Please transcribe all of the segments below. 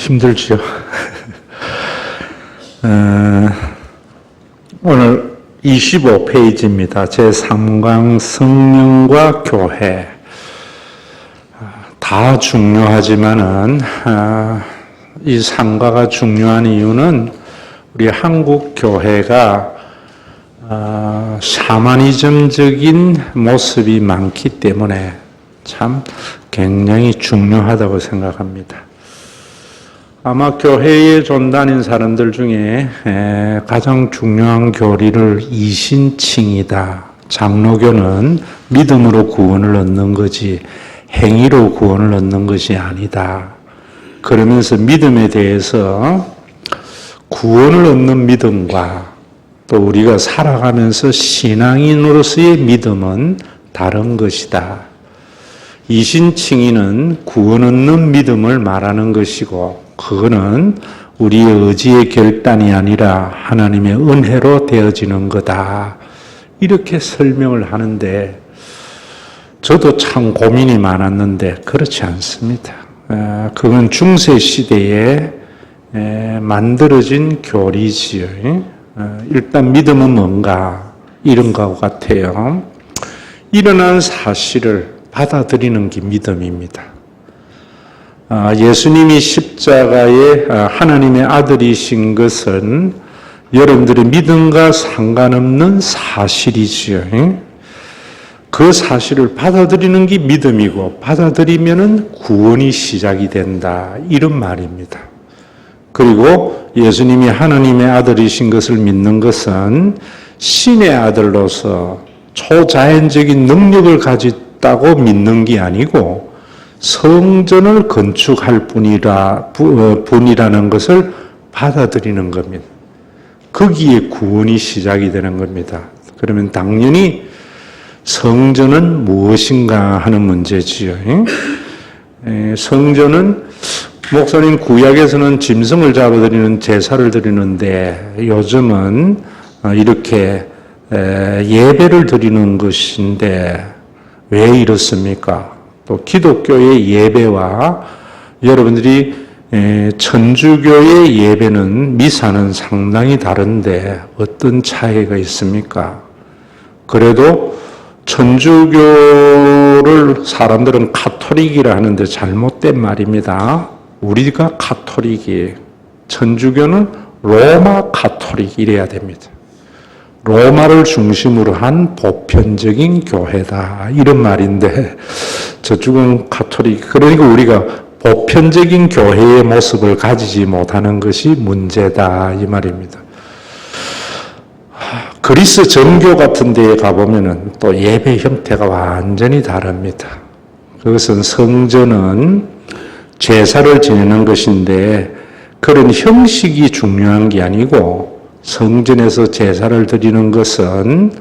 힘들죠. 오늘 25페이지입니다. 제3강 성령과 교회. 다 중요하지만은 이 상가가 중요한 이유는 우리 한국 교회가 샤머니즘적인 모습이 많기 때문에 참 굉장히 중요하다고 생각합니다. 아마 교회에 존다닌 사람들 중에 가장 중요한 교리를 이신칭이다. 장로교는 믿음으로 구원을 얻는 거지 행위로 구원을 얻는 것이 아니다. 그러면서 믿음에 대해서 구원을 얻는 믿음과 또 우리가 살아가면서 신앙인으로서의 믿음은 다른 것이다. 이신칭의는 구원 얻는 믿음을 말하는 것이고 그거는 우리의 의지의 결단이 아니라 하나님의 은혜로 되어지는 거다. 이렇게 설명을 하는데 저도 참 고민이 많았는데 그렇지 않습니다. 그건 중세시대에 만들어진 교리지요. 일단 믿음은 뭔가 이런 것 같아요. 일어난 사실을 받아들이는 게 믿음입니다. 예수님이 십자가에 하나님의 아들이신 것은 여러분들의 믿음과 상관없는 사실이지요. 그 사실을 받아들이는 게 믿음이고 받아들이면은 구원이 시작이 된다. 이런 말입니다. 그리고 예수님이 하나님의 아들이신 것을 믿는 것은 신의 아들로서 초자연적인 능력을 가졌다고 믿는 게 아니고 성전을 건축할 분이라는 것을 받아들이는 겁니다. 거기에 구원이 시작이 되는 겁니다. 그러면 당연히 성전은 무엇인가 하는 문제지요. 성전은 목사님 구약에서는 짐승을 잡아드리는 제사를 드리는데 요즘은 이렇게 예배를 드리는 것인데 왜 이렇습니까? 또 기독교의 예배와 여러분들이 천주교의 예배는 미사는 상당히 다른데 어떤 차이가 있습니까? 그래도 천주교를 사람들은 가톨릭이라 하는데 잘못된 말입니다. 우리가 가톨릭이에요. 천주교는 로마 가톨릭 이래야 됩니다. 로마를 중심으로 한 보편적인 교회다. 이런 말인데 저쪽은 가톨릭. 그러니까 우리가 보편적인 교회의 모습을 가지지 못하는 것이 문제다. 이 말입니다. 그리스 정교 같은 데에 가보면은 또 예배 형태가 완전히 다릅니다. 그것은 성전은 제사를 지내는 것인데 그런 형식이 중요한 게 아니고 성전에서 제사를 드리는 것은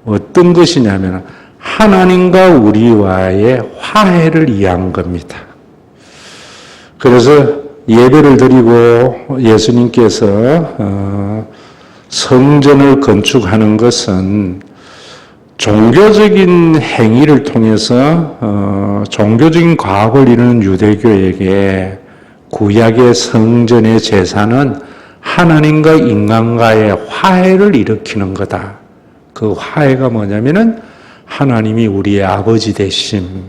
어떤 것이냐면 하나님과 우리와의 화해를 위한 겁니다. 그래서 예배를 드리고 예수님께서 성전을 건축하는 것은 종교적인 행위를 통해서 종교적인 과학을 이루는 유대교에게 구약의 성전의 제사는 하나님과 인간과의 화해를 일으키는 거다. 그 화해가 뭐냐면은 하나님이 우리의 아버지 되심,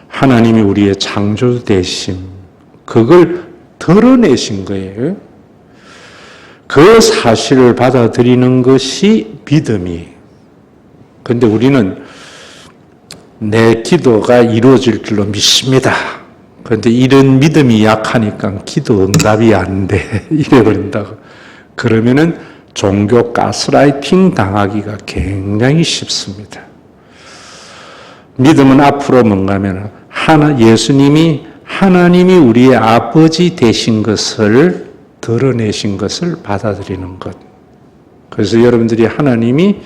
하나님이 우리의 창조주 되심, 그걸 드러내신 거예요. 그 사실을 받아들이는 것이 믿음이. 그런데 우리는 내 기도가 이루어질 줄로 믿습니다. 그런데 이런 믿음이 약하니까 기도 응답이 안 돼. 이래버린다고. 그러면은 종교 가스라이팅 당하기가 굉장히 쉽습니다. 믿음은 앞으로 뭔가 하면 예수님이 하나님이 우리의 아버지 되신 것을 드러내신 것을 받아들이는 것. 그래서 여러분들이 하나님이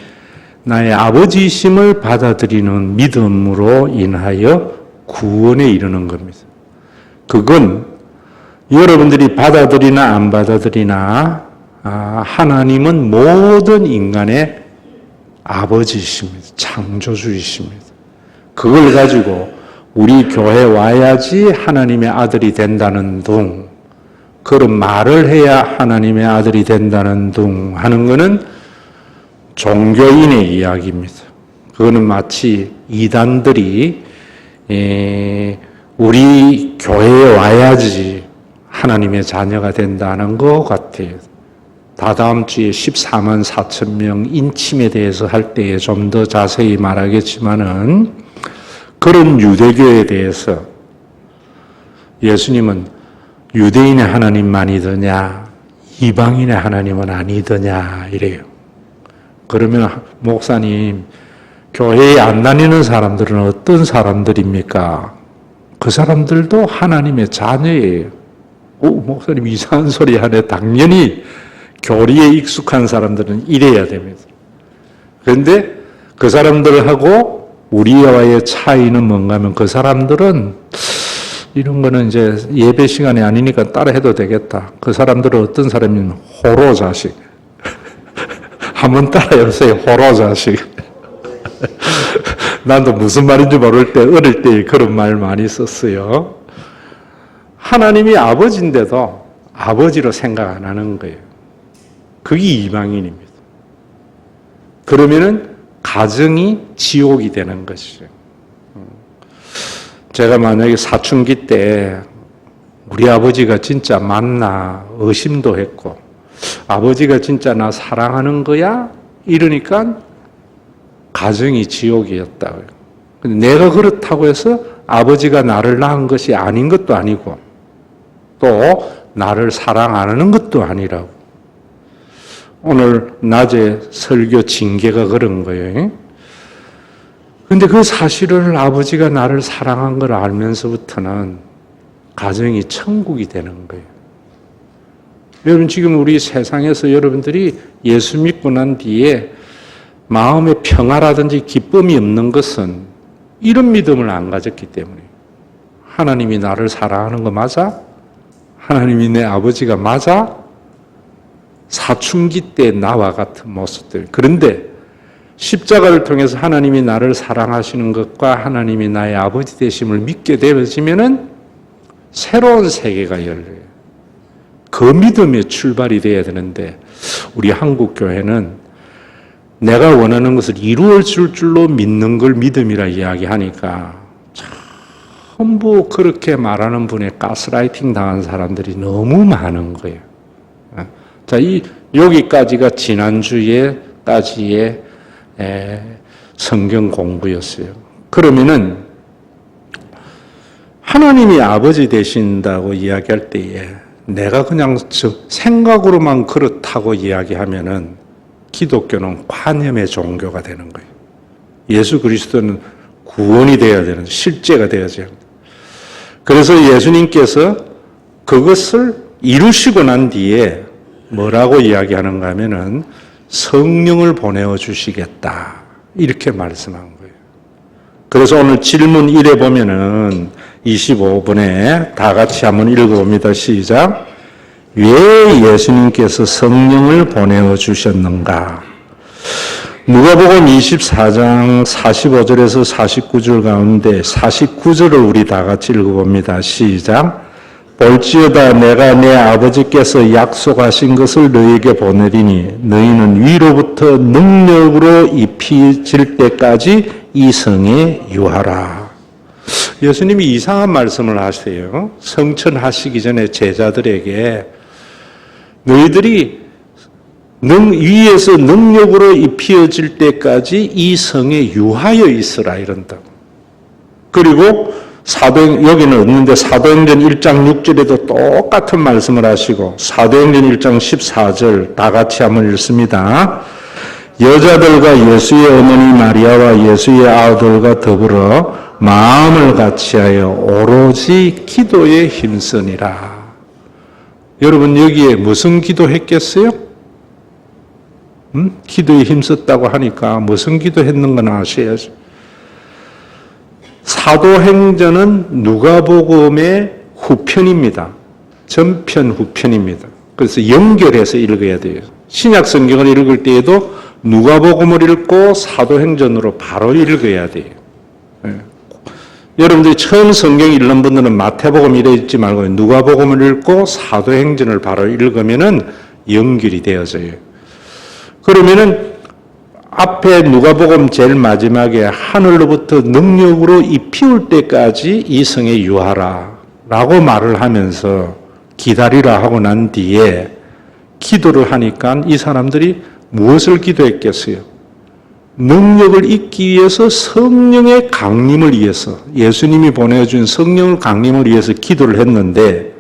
나의 아버지심을 받아들이는 믿음으로 인하여 구원에 이르는 겁니다. 그건 여러분들이 받아들이나 안 받아들이나 하나님은 모든 인간의 아버지이십니다. 창조주이십니다. 그걸 가지고 우리 교회 와야지 하나님의 아들이 된다는 등 그런 말을 해야 하나님의 아들이 된다는 둥 하는 것은 종교인의 이야기입니다. 그거는 마치 이단들이 우리 교회에 와야지 하나님의 자녀가 된다는 것 같아요. 다다음 주에 14만 4천 명 인침에 대해서 할 때에 좀 더 자세히 말하겠지만은 그런 유대교에 대해서 예수님은 유대인의 하나님만이더냐 이방인의 하나님은 아니더냐 이래요. 그러면 목사님 교회에 안 다니는 사람들은 어떤 사람들입니까? 그 사람들도 하나님의 자녀예요. 목사님 이상한 소리 하네. 당연히 교리에 익숙한 사람들은 이래야 됩니다. 그런데 그 사람들하고 우리와의 차이는 뭔가 하면 그 사람들은 이런 거는 이제 예배 시간이 아니니까 따라 해도 되겠다. 그 사람들은 어떤 사람이면 호로 자식. 한번 따라 해보세요. 호로 자식. 나도 무슨 말인지 모를 때 어릴 때 그런 말 많이 썼어요. 하나님이 아버지인데도 아버지로 생각 안 하는 거예요. 그게 이방인입니다. 그러면은 가정이 지옥이 되는 것이죠. 제가 만약에 사춘기 때 우리 아버지가 진짜 맞나 의심도 했고 아버지가 진짜 나 사랑하는 거야? 이러니까 가정이 지옥이었다고요. 내가 그렇다고 해서 아버지가 나를 낳은 것이 아닌 것도 아니고 또 나를 사랑 안 하는 것도 아니라고. 오늘 낮에 설교 징계가 그런 거예요. 근데 그 사실을 아버지가 나를 사랑한 걸 알면서부터는 가정이 천국이 되는 거예요. 여러분 지금 우리 세상에서 여러분들이 예수 믿고 난 뒤에 마음의 평화라든지 기쁨이 없는 것은 이런 믿음을 안 가졌기 때문에 하나님이 나를 사랑하는 거 맞아? 하나님이 내 아버지가 맞아? 사춘기 때 나와 같은 모습들. 그런데 십자가를 통해서 하나님이 나를 사랑하시는 것과 하나님이 나의 아버지 되심을 믿게 되어지면은 새로운 세계가 열려요. 그 믿음의 출발이 돼야 되는데 우리 한국 교회는 내가 원하는 것을 이루어 줄 줄로 믿는 걸 믿음이라 이야기하니까 전부 그렇게 말하는 분의 가스라이팅 당한 사람들이 너무 많은 거예요. 자, 여기까지가 지난주에까지의 성경 공부였어요. 그러면은 하나님이 아버지 되신다고 이야기할 때에 내가 그냥 생각으로만 그렇다고 이야기하면은 기독교는 관념의 종교가 되는 거예요. 예수 그리스도는 구원이 되어야 되는, 실제가 되어야 합니다. 그래서 예수님께서 그것을 이루시고 난 뒤에 뭐라고 이야기하는가 하면은 성령을 보내어 주시겠다. 이렇게 말씀한 거예요. 그래서 오늘 질문 1에 보면은 25분에 다 같이 한번 읽어봅니다. 시작. 왜 예수님께서 성령을 보내어 주셨는가? 누가복음 24장 45절에서 49절 가운데 49절을 우리 다 같이 읽어봅니다. 시작. 볼지어다 내가 내 아버지께서 약속하신 것을 너희에게 보내리니 너희는 위로부터 능력으로 입히질 때까지 이 성에 유하라. 예수님이 이상한 말씀을 하세요. 성천하시기 전에 제자들에게 너희들이 위에서 능력으로 입히어질 때까지 이 성에 유하여 있으라 이런다고. 그리고 여기는 없는데 사도행전 1장 6절에도 똑같은 말씀을 하시고 사도행전 1장 14절 다 같이 한번 읽습니다. 여자들과 예수의 어머니 마리아와 예수의 아들과 더불어 마음을 같이하여 오로지 기도에 힘쓰니라. 여러분 여기에 무슨 기도했겠어요? 기도에 힘썼다고 하니까 무슨 기도했는가 아셔야죠. 사도행전은 누가복음의 후편입니다. 전편 후편입니다. 그래서 연결해서 읽어야 돼요. 신약 성경을 읽을 때에도 누가복음을 읽고 사도행전으로 바로 읽어야 돼요. 여러분들이 처음 성경 읽는 분들은 마태복음 이래 읽지 말고 누가복음을 읽고 사도행전을 바로 읽으면은 연결이 되어져요. 그러면은 앞에 누가복음 제일 마지막에 하늘로부터 능력으로 이 피울 때까지 이 성에 유하라 라고 말을 하면서 기다리라 하고 난 뒤에 기도를 하니까 이 사람들이 무엇을 기도했겠어요? 능력을 잊기 위해서 성령의 강림을 위해서 예수님이 보내준 성령의 강림을 위해서 기도를 했는데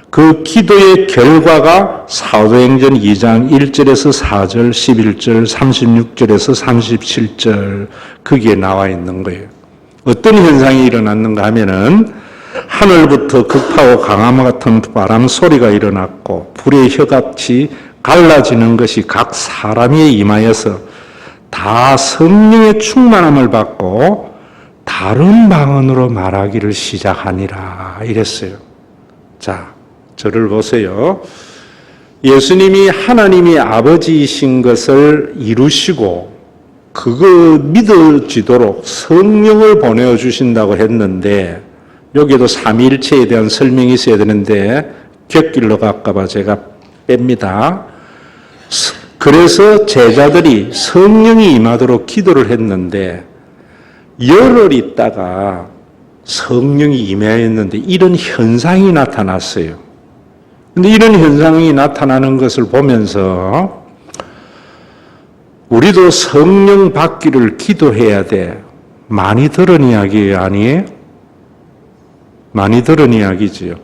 그 기도의 결과가 사도행전 2장 1절에서 4절, 11절, 36절에서 37절 거기에 나와 있는 거예요. 어떤 현상이 일어났는가 하면은 하늘부터 급하고 강함 같은 바람 소리가 일어났고 불의 혀같이 갈라지는 것이 각 사람에 임하여서 다 성령의 충만함을 받고 다른 방언으로 말하기를 시작하니라 이랬어요. 자, 저를 보세요. 예수님이 하나님이 아버지이신 것을 이루시고 그거 믿어지도록 성령을 보내주신다고 했는데 여기도 삼위일체에 대한 설명이 있어야 되는데 곁길로 갈까봐 제가 뺍니다. 그래서 제자들이 성령이 임하도록 기도를 했는데 열흘 있다가 성령이 임하였는데 이런 현상이 나타났어요. 근데 이런 현상이 나타나는 것을 보면서 우리도 성령 받기를 기도해야 돼. 많이 들은 이야기 아니에요? 많이 들은 이야기지요.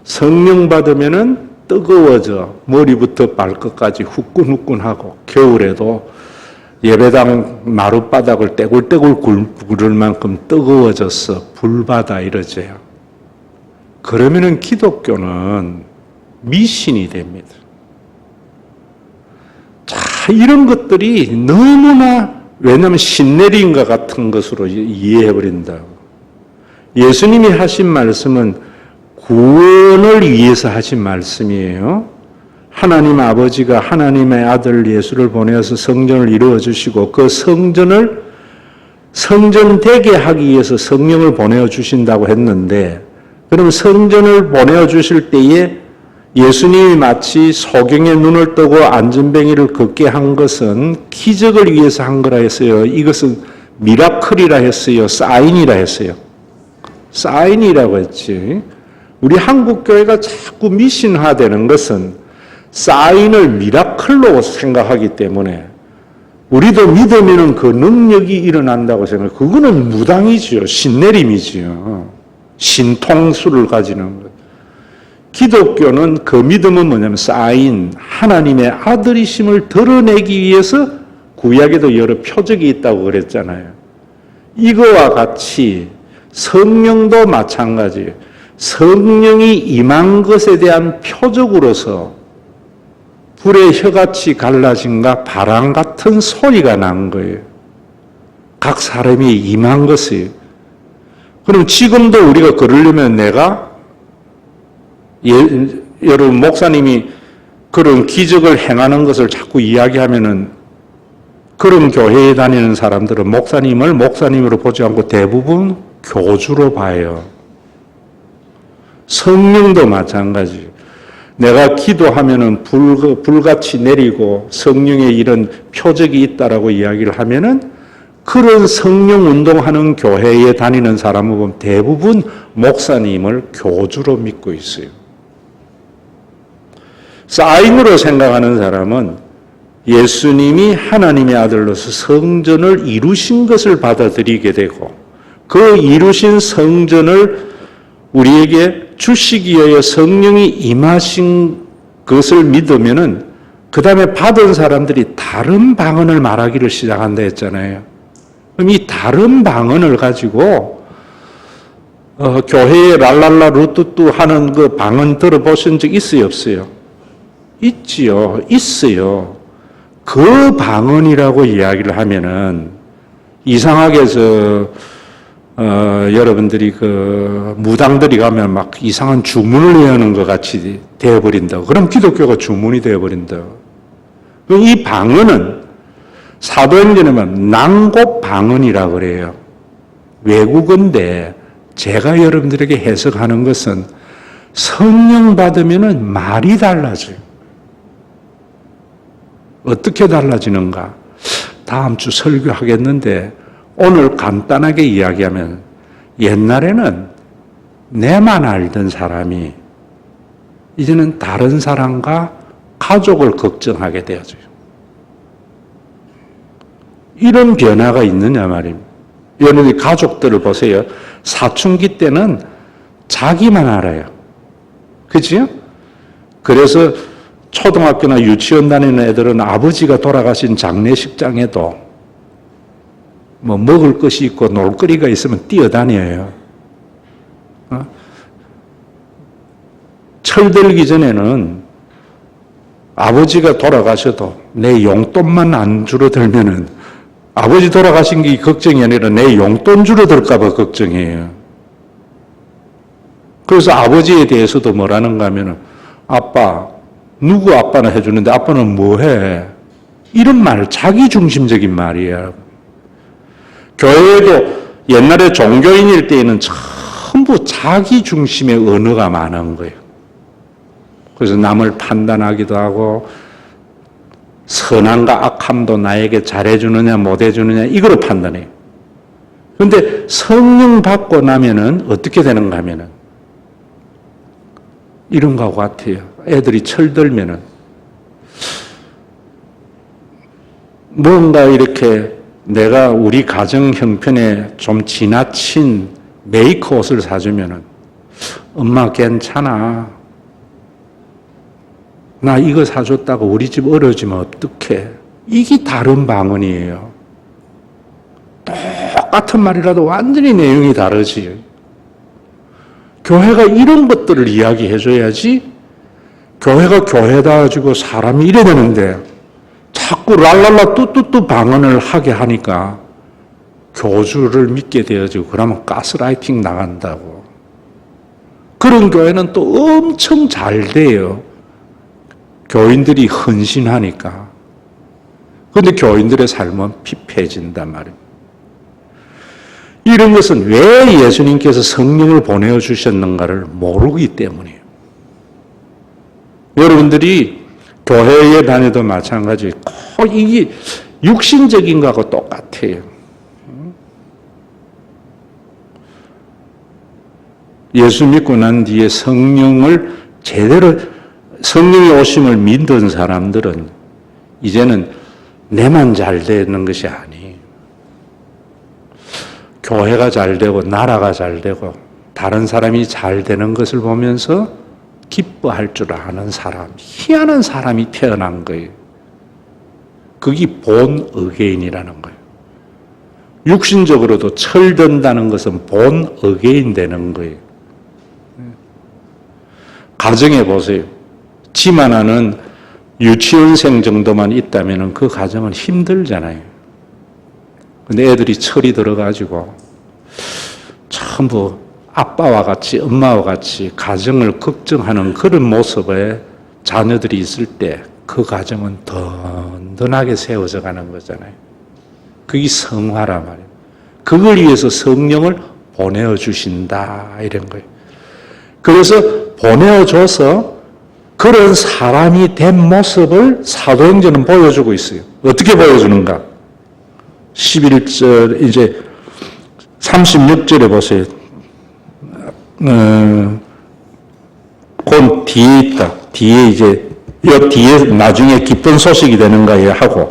성령 받으면은 뜨거워져. 머리부터 발끝까지 후끈후끈하고 겨울에도 예배당 마룻바닥을 떼굴떼굴 구를 만큼 뜨거워졌어. 불바다 이러지요. 그러면은 기독교는 미신이 됩니다. 자, 이런 것들이 너무나 왜냐하면 신내림과 같은 것으로 이해해버린다. 예수님이 하신 말씀은 구원을 위해서 하신 말씀이에요. 하나님 아버지가 하나님의 아들 예수를 보내어서 성전을 이루어 주시고 그 성전을 성전되게 하기 위해서 성령을 보내어 주신다고 했는데 그럼 성전을 보내어 주실 때에 예수님이 마치 소경의 눈을 뜨고 안전뱅이를 걷게 한 것은 기적을 위해서 한 거라 했어요. 이것은 미라클이라 했어요. 사인이라 했어요. 사인이라고 했지. 우리 한국교회가 자꾸 미신화되는 것은 사인을 미라클로 생각하기 때문에 우리도 믿으면 그 능력이 일어난다고 생각해요. 그거는 무당이지요. 신내림이지요. 신통수를 가지는 것. 기독교는 그 믿음은 뭐냐면 사인, 하나님의 아들이심을 드러내기 위해서 구약에도 여러 표적이 있다고 그랬잖아요. 이거와 같이 성령도 마찬가지예요. 성령이 임한 것에 대한 표적으로서 불의 혀같이 갈라진가 바람 같은 소리가 난 거예요. 각 사람이 임한 것이에요. 그럼 지금도 우리가 그러려면 내가 여러분 목사님이 그런 기적을 행하는 것을 자꾸 이야기하면은 그런 교회에 다니는 사람들은 목사님을 목사님으로 보지 않고 대부분 교주로 봐요. 성령도 마찬가지. 내가 기도하면은 불같이 내리고 성령의 이런 표적이 있다라고 이야기를 하면은 그런 성령 운동하는 교회에 다니는 사람을 보면 대부분 목사님을 교주로 믿고 있어요. 사인으로 생각하는 사람은 예수님이 하나님의 아들로서 성전을 이루신 것을 받아들이게 되고 그 이루신 성전을 우리에게 주시기 위하여 성령이 임하신 것을 믿으면은 그 다음에 받은 사람들이 다른 방언을 말하기를 시작한다 했잖아요. 그럼 이 다른 방언을 가지고 교회에 랄랄라 루뚜뚜 하는 그 방언 들어보신 적 있어요, 없어요? 있지요, 있어요. 그 방언이라고 이야기를 하면은 이상하게 여러분들이 그 무당들이 가면 막 이상한 주문을 외우는 것 같이 되어버린다고. 그럼 기독교가 주문이 되어버린다고. 이 방언은 사도행전에 보면 낭곱 방언이라고 그래요. 외국어인데 제가 여러분들에게 해석하는 것은 성령 받으면 말이 달라져요. 어떻게 달라지는가? 다음 주 설교하겠는데 오늘 간단하게 이야기하면 옛날에는 내만 알던 사람이 이제는 다른 사람과 가족을 걱정하게 되어져요. 이런 변화가 있느냐 말입니다. 여러분이 가족들을 보세요. 사춘기 때는 자기만 알아요. 그치요? 그래서 초등학교나 유치원 다니는 애들은 아버지가 돌아가신 장례식장에도 뭐 먹을 것이 있고 놀거리가 있으면 뛰어다녀요. 철들기 전에는 아버지가 돌아가셔도 내 용돈만 안 줄어들면은 아버지 돌아가신 게 걱정이 아니라 내 용돈 줄어들까 봐 걱정이에요. 그래서 아버지에 대해서도 뭐라는가 하면은 아빠, 누구 아빠는 해주는데 아빠는 뭐 해? 이런 말, 자기중심적인 말이에요. 교회도 옛날에 종교인일 때에는 전부 자기중심의 언어가 많은 거예요. 그래서 남을 판단하기도 하고 선함과 악함도 나에게 잘해주느냐 못해주느냐 이거로 판단해요. 그런데 성령 받고 나면은 어떻게 되는가 하면은 이런 거 같아요. 애들이 철들면은 뭔가 이렇게 내가 우리 가정 형편에 좀 지나친 메이크 옷을 사주면은 엄마 괜찮아. 나 이거 사줬다고 우리 집 어려지면 어떡해. 이게 다른 방언이에요. 똑같은 말이라도 완전히 내용이 다르지. 교회가 이런 것들을 이야기해 줘야지 교회가 교회다 가지고 사람이 이래 되는데 자꾸 랄랄라 뚜뚜뚜 방언을 하게 하니까 교주를 믿게 되어지고 그러면 가스라이팅 나간다고. 그런 교회는 또 엄청 잘 돼요. 교인들이 헌신하니까. 그런데 교인들의 삶은 피폐해진단 말입니다. 이런 것은 왜 예수님께서 성령을 보내주셨는가를 모르기 때문이에요. 여러분들이 교회에 다녀도 마찬가지. 꼭 이게 육신적인 거하고 똑같아요. 예수 믿고 난 뒤에 성령을 제대로 성령의 오심을 믿는 사람들은 이제는 내만 잘 되는 것이 아니에요. 교회가 잘 되고 나라가 잘 되고 다른 사람이 잘 되는 것을 보면서 기뻐할 줄 아는 사람, 희한한 사람이 태어난 거예요. 그게 본 어게인이라는 거예요. 육신적으로도 철든다는 것은 본 어게인 되는 거예요. 가정에 보세요. 지만 하는 유치원생 정도만 있다면 그 가정은 힘들잖아요. 근데 애들이 철이 들어가지고 전부 아빠와 같이 엄마와 같이 가정을 걱정하는 그런 모습에 자녀들이 있을 때 그 가정은 든든하게 세워져 가는 거잖아요. 그게 성화란 말이에요. 그걸 위해서 성령을 보내주신다 이런 거예요. 그래서 보내줘서 그런 사람이 된 모습을 사도행전은 보여주고 있어요. 어떻게 보여주는가? 11절 이제 36절에 보세요. 곧 뒤에 있다. 뒤에 이제 이 뒤에 나중에 기쁜 소식이 되는가 하고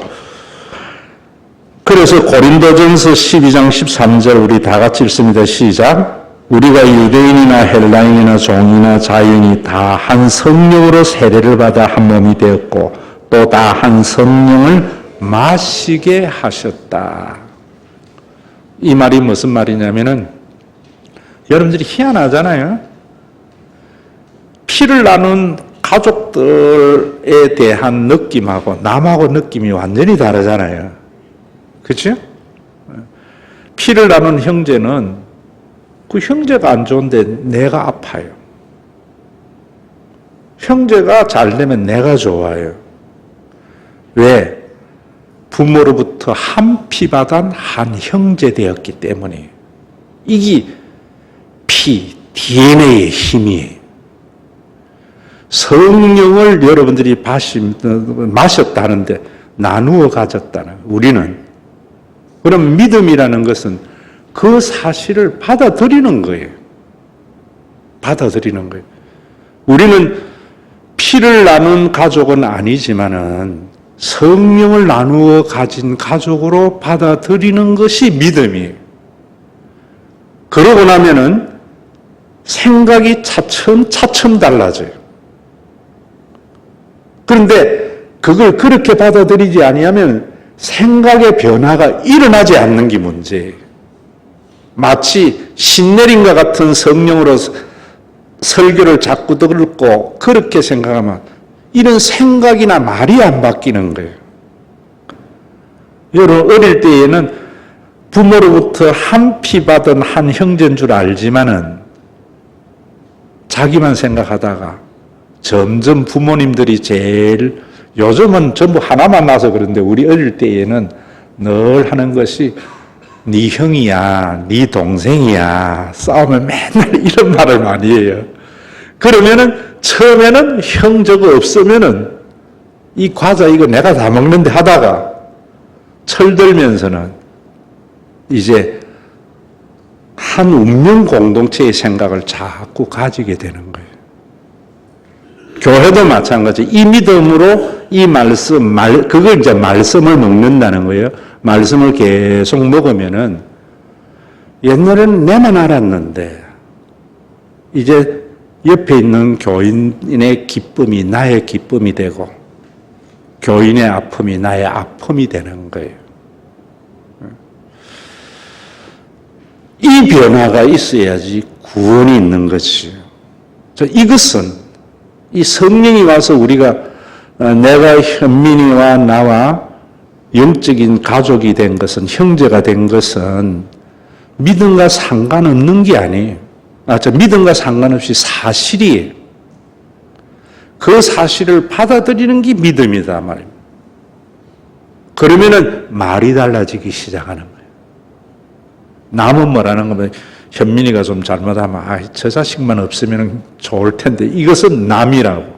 그래서 고린도전서 12장 13절 우리 다 같이 읽습니다. 시작. 우리가 유대인이나 헬라인이나 종이나 자유인이 다 한 성령으로 세례를 받아 한 몸이 되었고 또 다 한 성령을 마시게 하셨다. 이 말이 무슨 말이냐면은 여러분들이 희한하잖아요. 피를 나눈 가족들에 대한 느낌하고 남하고 느낌이 완전히 다르잖아요. 그렇죠? 피를 나눈 형제는 그 형제가 안 좋은데 내가 아파요. 형제가 잘 되면 내가 좋아요. 왜? 부모로부터 한 피 받은 한 형제 되었기 때문에 이게 피, DNA의 힘이에요. 성령을 여러분들이 마셨다는데 나누어 가졌다는 우리는. 그럼 믿음이라는 것은 그 사실을 받아들이는 거예요. 받아들이는 거예요. 우리는 피를 나눈 가족은 아니지만은 성령을 나누어 가진 가족으로 받아들이는 것이 믿음이에요. 그러고 나면은 생각이 차츰 달라져요. 그런데 그걸 그렇게 받아들이지 아니하면 생각의 변화가 일어나지 않는 게 문제예요. 마치 신내림과 같은 성령으로 설교를 자꾸 듣고 그렇게 생각하면 이런 생각이나 말이 안 바뀌는 거예요. 여러분 어릴 때에는 부모로부터 한 피 받은 한 형제인 줄 알지만은 자기만 생각하다가 점점 부모님들이 제일 요즘은 전부 하나만 나서 그런데 우리 어릴 때에는 늘 하는 것이 네 형이야, 네 동생이야 싸우면 맨날 이런 말을 많이 해요. 그러면은 처음에는 형 저거 없으면은 이 과자 이거 내가 다 먹는데 하다가 철들면서는 이제 한 운명 공동체의 생각을 자꾸 가지게 되는 거예요. 교회도 마찬가지. 이 믿음으로 이 말씀, 그걸 이제 말씀을 먹는다는 거예요. 말씀을 계속 먹으면은 옛날에는 내만 알았는데 이제 옆에 있는 교인의 기쁨이 나의 기쁨이 되고 교인의 아픔이 나의 아픔이 되는 거예요. 이 변화가 있어야지 구원이 있는 것이에요. 이것은 이 성령이 와서 우리가 내가 현민이와 나와 영적인 가족이 된 것은 형제가 된 것은 믿음과 상관없는 게 아니에요. 믿음과 상관없이 사실이에요. 그 사실을 받아들이는 게 믿음이다 말입니다. 그러면은 말이 달라지기 시작하는 거예요. 남은 뭐라는 거면 현민이가 좀 잘못하면 저 자식만 없으면 좋을 텐데 이것은 남이라고.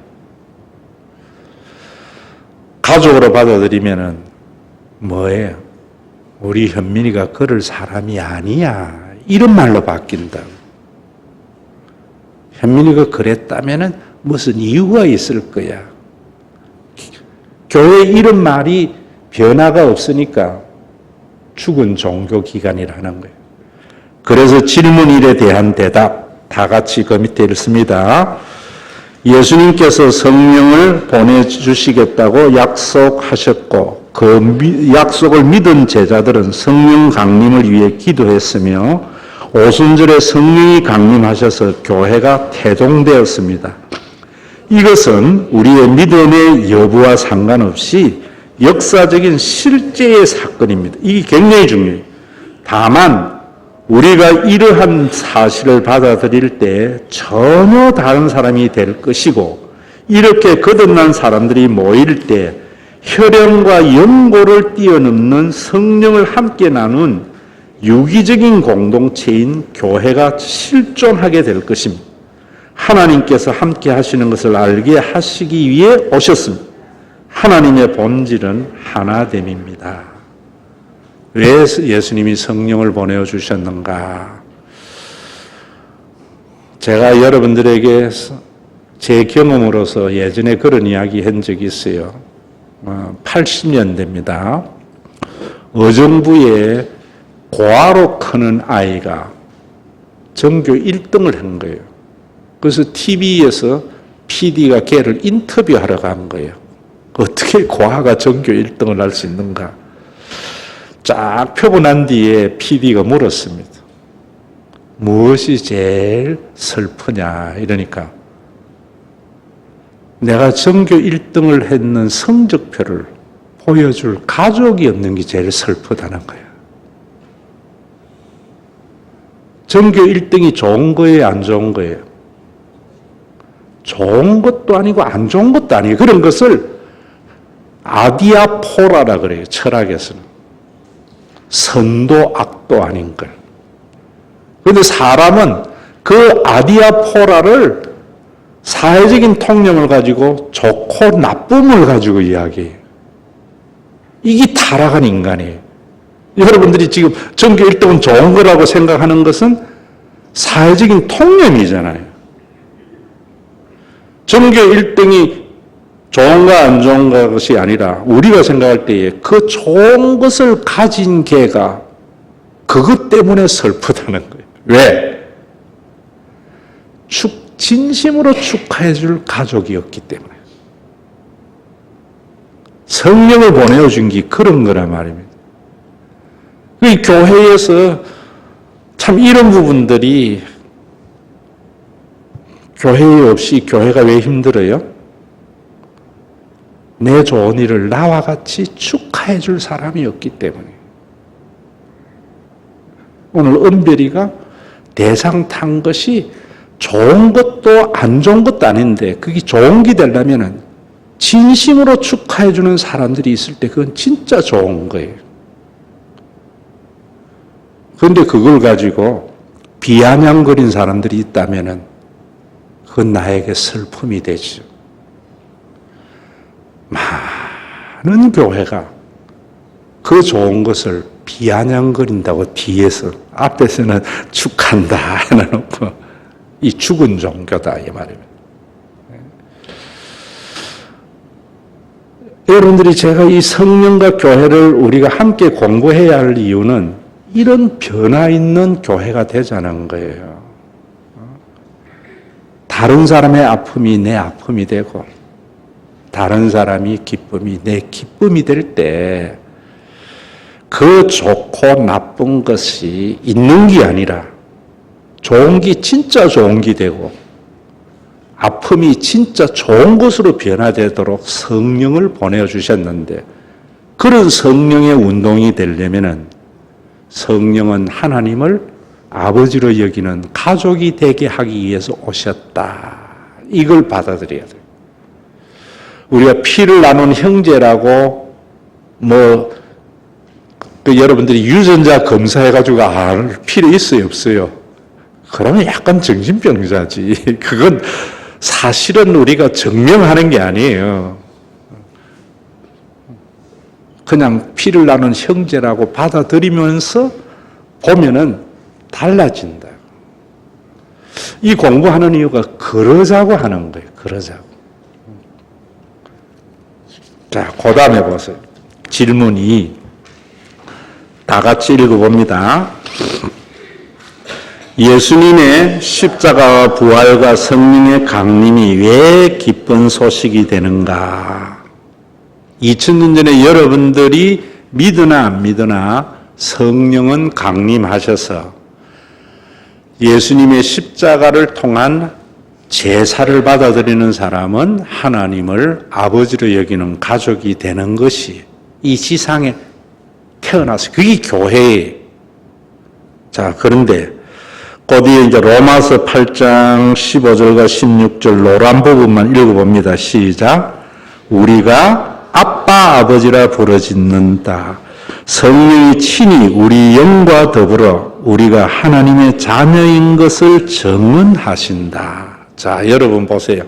가족으로 받아들이면은 뭐예요? 우리 현민이가 그럴 사람이 아니야. 이런 말로 바뀐다. 현민이가 그랬다면은 무슨 이유가 있을 거야. 교회 이런 말이 변화가 없으니까 죽은 종교 기관이라는 거예요. 그래서 질문 1에 대한 대답 다 같이 그 밑에 읽습니다. 예수님께서 성령을 보내주시겠다고 약속하셨고 그 약속을 믿은 제자들은 성령 강림을 위해 기도했으며 오순절에 성령이 강림하셔서 교회가 태동되었습니다. 이것은 우리의 믿음의 여부와 상관없이 역사적인 실제의 사건입니다. 이게 굉장히 중요해요. 다만 우리가 이러한 사실을 받아들일 때 전혀 다른 사람이 될 것이고 이렇게 거듭난 사람들이 모일 때 혈연과 연고를 뛰어넘는 성령을 함께 나눈 유기적인 공동체인 교회가 실존하게 될 것입니다. 하나님께서 함께 하시는 것을 알게 하시기 위해 오셨습니다. 하나님의 본질은 하나됨입니다. 왜 예수님이 성령을 보내주셨는가? 제가 여러분들에게 제 경험으로서 예전에 그런 이야기 한 적이 있어요. 80년대입니다. 의정부에 고아로 크는 아이가 전교 1등을 한 거예요. 그래서 TV에서 PD가 걔를 인터뷰하러 간 거예요. 어떻게 고아가 전교 1등을 할 수 있는가? 쫙 펴고 난 뒤에 PD가 물었습니다. 무엇이 제일 슬프냐? 이러니까 내가 전교 1등을 했는 성적표를 보여줄 가족이 없는 게 제일 슬프다는 거예요. 전교 1등이 좋은 거예요? 안 좋은 거예요? 좋은 것도 아니고 안 좋은 것도 아니에요. 그런 것을 아디아포라라 그래요. 철학에서는. 선도 악도 아닌 걸. 그런데 사람은 그 아디아포라를 사회적인 통념을 가지고 좋고 나쁨을 가지고 이야기해요. 이게 타락한 인간이에요. 여러분들이 지금 전교 1등은 좋은 거라고 생각하는 것은 사회적인 통념이잖아요. 전교 1등이 좋은가 안 좋은가 것이 아니라 우리가 생각할 때에 그 좋은 것을 가진 개가 그것 때문에 슬프다는 거예요. 왜? 진심으로 축하해 줄 가족이었기 때문에. 성령을 보내준 게 그런 거란 말입니다. 이 교회에서 참 이런 부분들이 교회 없이 교회가 왜 힘들어요? 내 좋은 일을 나와 같이 축하해 줄 사람이 없기 때문에. 오늘 은별이가 대상 탄 것이 좋은 것도 안 좋은 것도 아닌데 그게 좋은 게 되려면 진심으로 축하해 주는 사람들이 있을 때 그건 진짜 좋은 거예요. 그런데 그걸 가지고 비아냥거린 사람들이 있다면 그건 나에게 슬픔이 되죠. 많은 교회가 그 좋은 것을 비아냥거린다고 뒤에서, 앞에서는 축한다 해놓고 이 죽은 종교다 이 말입니다. 여러분들이 제가 이 성령과 교회를 우리가 함께 공부해야 할 이유는 이런 변화 있는 교회가 되자는 거예요. 다른 사람의 아픔이 내 아픔이 되고 다른 사람이 기쁨이 내 기쁨이 될 때 그 좋고 나쁜 것이 있는 게 아니라 좋은 게 진짜 좋은 게 되고 아픔이 진짜 좋은 것으로 변화되도록 성령을 보내주셨는데 그런 성령의 운동이 되려면은 성령은 하나님을 아버지로 여기는 가족이 되게 하기 위해서 오셨다. 이걸 받아들여야 돼요. 우리가 피를 나눈 형제라고 여러분들이 유전자 검사해가지고 알 필요 있어요, 없어요? 그러면 약간 정신병자지. 그건 사실은 우리가 증명하는 게 아니에요. 그냥 피를 나눈 형제라고 받아들이면서 보면은 달라진다. 이 공부하는 이유가 그러자고 하는 거예요. 그러자고. 자, 그 다음에 보세요. 질문이 다 같이 읽어봅니다. 예수님의 십자가와 부활과 성령의 강림이 왜 기쁜 소식이 되는가? 2000년 전에 여러분들이 믿으나 안 믿으나 성령은 강림하셔서 예수님의 십자가를 통한 제사를 받아들이는 사람은 하나님을 아버지로 여기는 가족이 되는 것이 이 지상에 태어나서 그게 교회예요. 자, 그런데 거기에 이제 로마서 8장 15절과 16절 노란 부분만 읽어봅니다. 시작. 우리가 아빠 아버지라 부르짖는다. 성령이 친히 우리 영과 더불어 우리가 하나님의 자녀인 것을 증언하신다. 자, 여러분 보세요.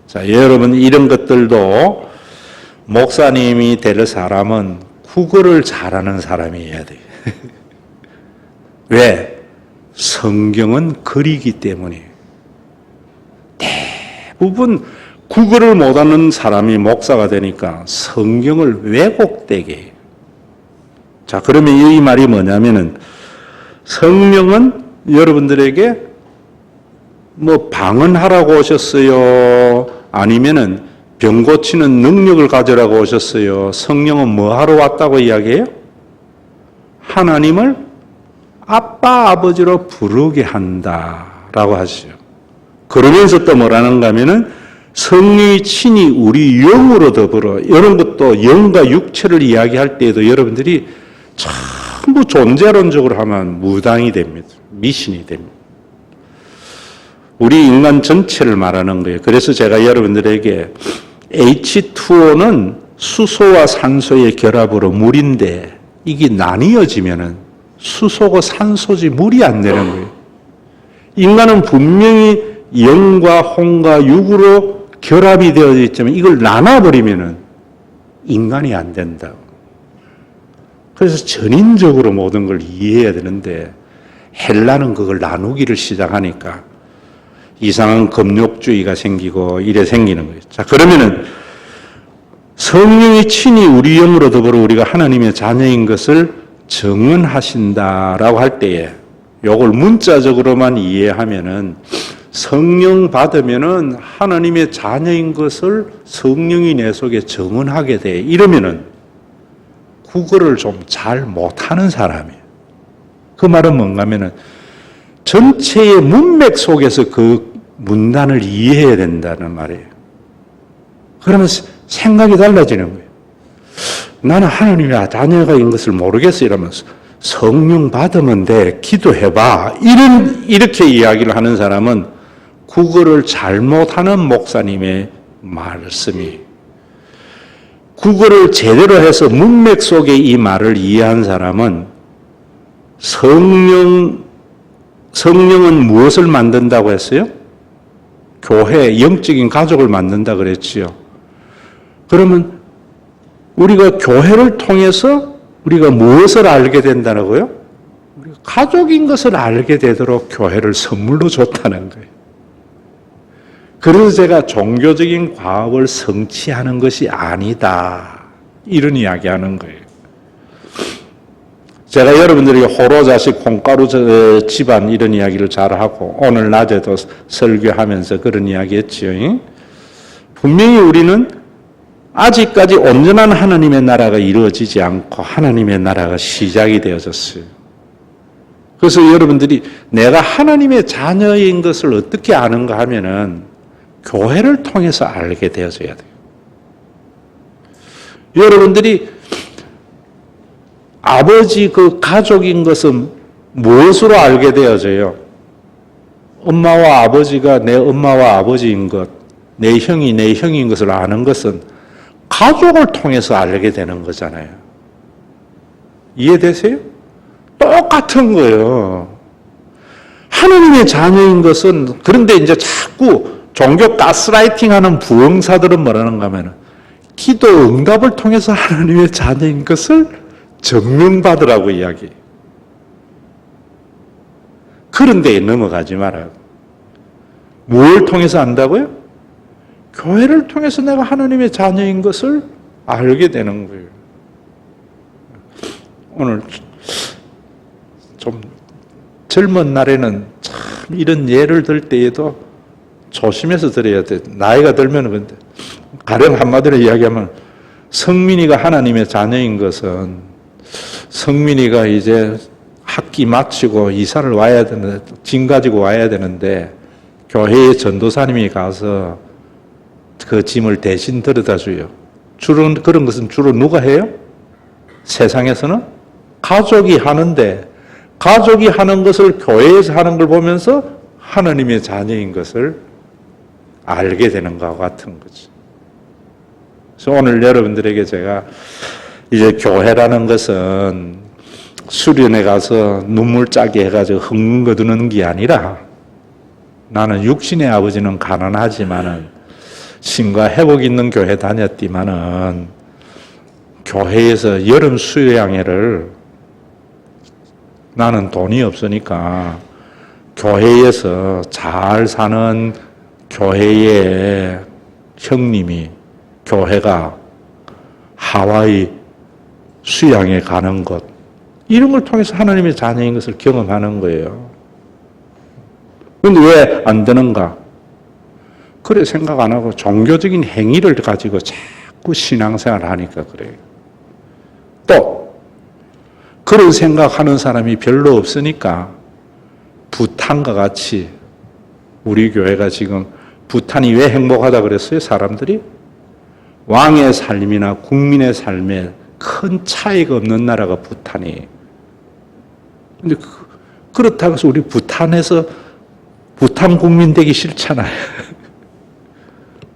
자, 여러분 이런 것들도 목사님이 될 사람은 국어를 잘하는 사람이어야 돼요. 왜? 성경은 글이기 때문에. 대부분 국어를 못하는 사람이 목사가 되니까 성경을 왜곡되게 해요. 자, 그러면 이 말이 뭐냐면은 성령은 여러분들에게 방언하라고 오셨어요? 아니면은 병 고치는 능력을 가져라고 오셨어요? 성령은 뭐 하러 왔다고 이야기해요? 하나님을 아빠, 아버지로 부르게 한다라고 하시죠. 그러면서 또 뭐라는가 하면은 성령이 친히 우리 영으로 더불어, 이런 것도 영과 육체를 이야기할 때에도 여러분들이 전부 존재론적으로 하면 무당이 됩니다. 미신이 됩니다. 우리 인간 전체를 말하는 거예요. 그래서 제가 여러분들에게 H2O는 수소와 산소의 결합으로 물인데 이게 나뉘어지면은 수소고 산소지 물이 안 되는 거예요. 인간은 분명히 영과 혼과 육으로 결합이 되어 있지만 이걸 나눠버리면은 인간이 안 된다. 그래서 전인적으로 모든 걸 이해해야 되는데 헬라는 그걸 나누기를 시작하니까 이상한 금욕주의가 생기고 이래 생기는 거예요. 자, 그러면은 성령이 친히 우리 영으로 더불어 우리가 하나님의 자녀인 것을 증언하신다라고 할 때에 요걸 문자적으로만 이해하면은 성령 받으면은 하나님의 자녀인 것을 성령이 내 속에 증언하게 돼. 이러면은 국어를 좀 잘 못하는 사람이에요. 그 말은 뭔가 하면은 전체의 문맥 속에서 그 문단을 이해해야 된다는 말이에요. 그러면 생각이 달라지는 거예요. 나는 하나님의 자녀가인 것을 모르겠어 이러면서 성령 받으면 돼, 기도해봐. 이렇게 이야기를 하는 사람은 국어를 잘못하는 목사님의 말씀이 국어를 제대로 해서 문맥 속에 이 말을 이해한 사람은 성령은 무엇을 만든다고 했어요? 교회, 영적인 가족을 만든다 그랬지요. 그러면 우리가 교회를 통해서 우리가 무엇을 알게 된다고요? 우리가 가족인 것을 알게 되도록 교회를 선물로 줬다는 거예요. 그래서 제가 종교적인 과업을 성취하는 것이 아니다. 이런 이야기하는 거예요. 제가 여러분들이 호로자식 콩가루 집안 이런 이야기를 잘하고 오늘 낮에도 설교하면서 그런 이야기 했지요. 분명히 우리는 아직까지 온전한 하나님의 나라가 이루어지지 않고 하나님의 나라가 시작이 되어졌어요. 그래서 여러분들이 내가 하나님의 자녀인 것을 어떻게 아는가 하면은 교회를 통해서 알게 되어져야 돼요. 여러분들이 아버지 그 가족인 것은 무엇으로 알게 되어져요? 엄마와 아버지가 내 엄마와 아버지인 것, 내 형이 내 형인 것을 아는 것은 가족을 통해서 알게 되는 거잖아요. 이해되세요? 똑같은 거예요. 하나님의 자녀인 것은 그런데 이제 자꾸 종교 가스라이팅 하는 부흥사들은 뭐라는가 하면 기도 응답을 통해서 하나님의 자녀인 것을 증명받으라고 이야기해요. 그런 데에 넘어가지 말아요. 뭘 통해서 안다고요? 교회를 통해서 내가 하나님의 자녀인 것을 알게 되는 거예요. 오늘 좀 젊은 날에는 참 이런 예를 들 때에도 조심해서 들어야 돼. 나이가 들면 근데 가령 한마디로 이야기하면 성민이가 하나님의 자녀인 것은 성민이가 이제 학기 마치고 이사를 와야 되는데 짐 가지고 와야 되는데 교회에 전도사님이 가서 그 짐을 대신 들여다 줘요. 주로 그런 것은 주로 누가 해요? 세상에서는 가족이 하는데 가족이 하는 것을 교회에서 하는 걸 보면서 하나님의 자녀인 것을 알게 되는 것과 같은 거죠. 그래서 오늘 여러분들에게 제가 이제 교회라는 것은 수련회 가서 눈물 짜게 해가지고 흥 거두는 게 아니라 나는 육신의 아버지는 가난하지만은 신과 회복 있는 교회 다녔지만은 교회에서 여름 수요양회를 나는 돈이 없으니까 교회에서 잘 사는 교회의 형님이 교회가 하와이 수양에 가는 것 이런 걸 통해서 하나님의 자녀인 것을 경험하는 거예요. 그런데 왜 안 되는가? 그래 생각 안 하고 종교적인 행위를 가지고 자꾸 신앙생활을 하니까 그래요. 또 그런 생각하는 사람이 별로 없으니까 부탄과 같이 우리 교회가 지금 부탄이 왜 행복하다 그랬어요? 사람들이 왕의 삶이나 국민의 삶에 큰 차이가 없는 나라가 부탄이에요. 근데 그렇다고 해서 우리 부탄에서 부탄 국민 되기 싫잖아요.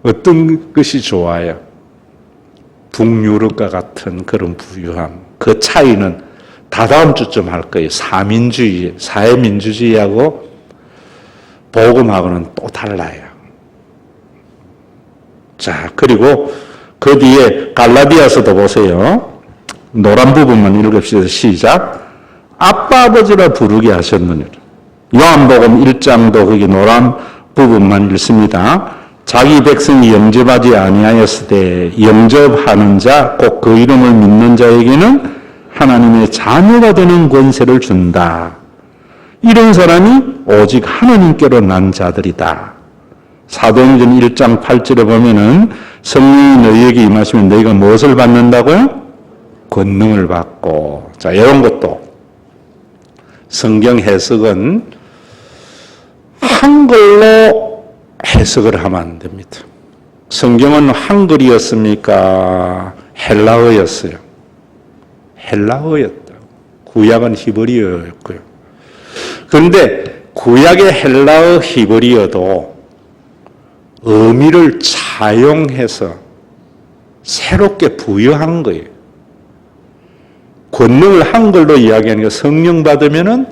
어떤 것이 좋아요? 북유럽과 같은 그런 부유함. 그 차이는 다다음 주쯤 할 거예요. 사회민주주의하고 복음하고는 또 달라요. 자, 그리고 그 뒤에 갈라디아서도 보세요. 노란 부분만 읽읍시다. 시작. 아빠 아버지라 부르게 하셨느니라. 요한복음 1장도 거기 노란 부분만 읽습니다. 자기 백성이 영접하지 아니하였을 때 영접하는 자, 곧 그 이름을 믿는 자에게는 하나님의 자녀가 되는 권세를 준다. 이런 사람이 오직 하나님께로 난 자들이다. 사도행전 1장 8절에 보면은 성령이 너희에게 임하시면 너희가 무엇을 받는다고요? 권능을 받고. 자, 이런 것도 성경 해석은 한글로 해석을 하면 안 됩니다. 성경은 한글이었습니까? 헬라어였어요. 헬라어였다. 구약은 히브리어였고요. 그런데 구약의 헬라어 히브리어도 의미를 차용해서 새롭게 부여한 거예요. 권능을 한글로 이야기하는 게 성령 받으면은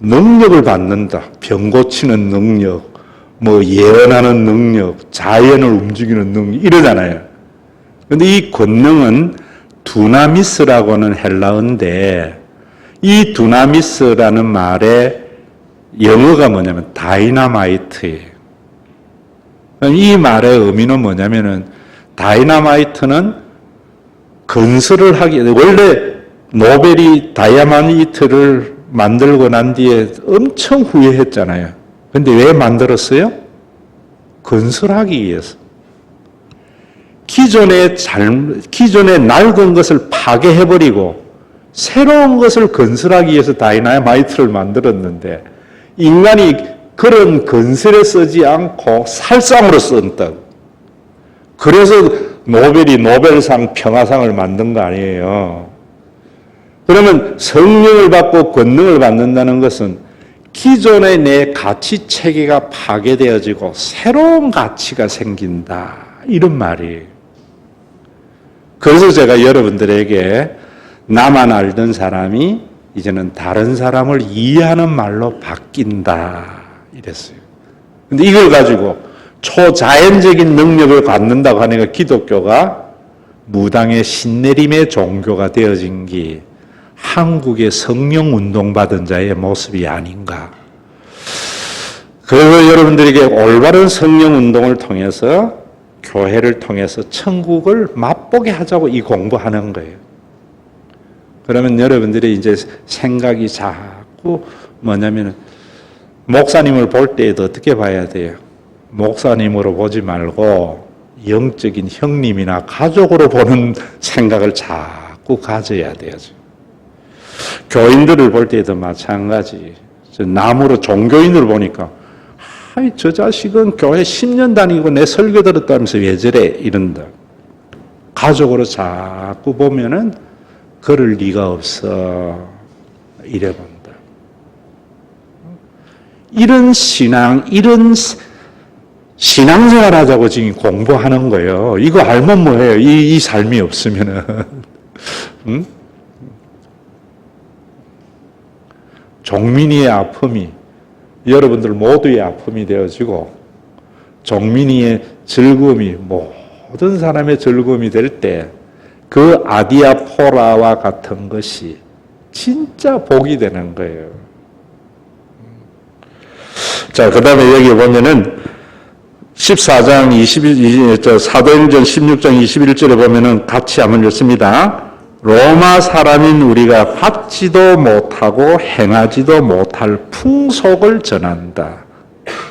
능력을 받는다. 병 고치는 능력, 뭐 예언하는 능력, 자연을 움직이는 능력 이러잖아요. 그런데 이 권능은 두나미스라고 하는 헬라어인데 이 두나미스라는 말의 영어가 뭐냐면 다이나마이트예요. 이 말의 의미는 뭐냐면은 다이나마이트는 건설을 하기 원래 노벨이 다이아마이트를 만들고 난 뒤에 엄청 후회했잖아요. 근데 왜 만들었어요? 건설하기 위해서. 기존의 낡은 것을 파괴해버리고 새로운 것을 건설하기 위해서 다이나마이트를 만들었는데 인간이 그런 건설에 쓰지 않고 살상으로 쓴다고. 그래서 노벨이 노벨상 평화상을 만든 거 아니에요. 그러면 성령을 받고 권능을 받는다는 것은 기존의 내 가치 체계가 파괴되어지고 새로운 가치가 생긴다. 이런 말이에요. 그래서 제가 여러분들에게 나만 알던 사람이 이제는 다른 사람을 이해하는 말로 바뀐다. 이랬어요. 근데 이걸 가지고 초자연적인 능력을 갖는다고 하니까 기독교가 무당의 신내림의 종교가 되어진 게 한국의 성령 운동 받은 자의 모습이 아닌가. 그래서 여러분들에게 올바른 성령 운동을 통해서 교회를 통해서 천국을 맛보게 하자고 이 공부하는 거예요. 그러면 여러분들이 이제 생각이 자꾸 뭐냐면 목사님을 볼 때에도 어떻게 봐야 돼요? 목사님으로 보지 말고 영적인 형님이나 가족으로 보는 생각을 자꾸 가져야 돼요. 교인들을 볼 때도 마찬가지. 남으로 종교인을 보니까 아이 저 자식은 교회 10년 다니고 내 설교 들었다면서 왜 저래 이런다. 가족으로 자꾸 보면은 그럴 리가 없어 이래 본다. 이런 이런 신앙생활 하자고 지금 공부하는 거예요. 이거 알면 뭐해요? 이 삶이 없으면은. 응? 종민이의 아픔이 여러분들 모두의 아픔이 되어지고 종민이의 즐거움이 모든 사람의 즐거움이 될 때 그 아디아포라와 같은 것이 진짜 복이 되는 거예요. 자, 그 다음에 여기 보면은 14장 사도행전 16장 21절에 보면은 같이 한번 읽습니다. 로마 사람인 우리가 받지도 못하고 행하지도 못할 풍속을 전한다.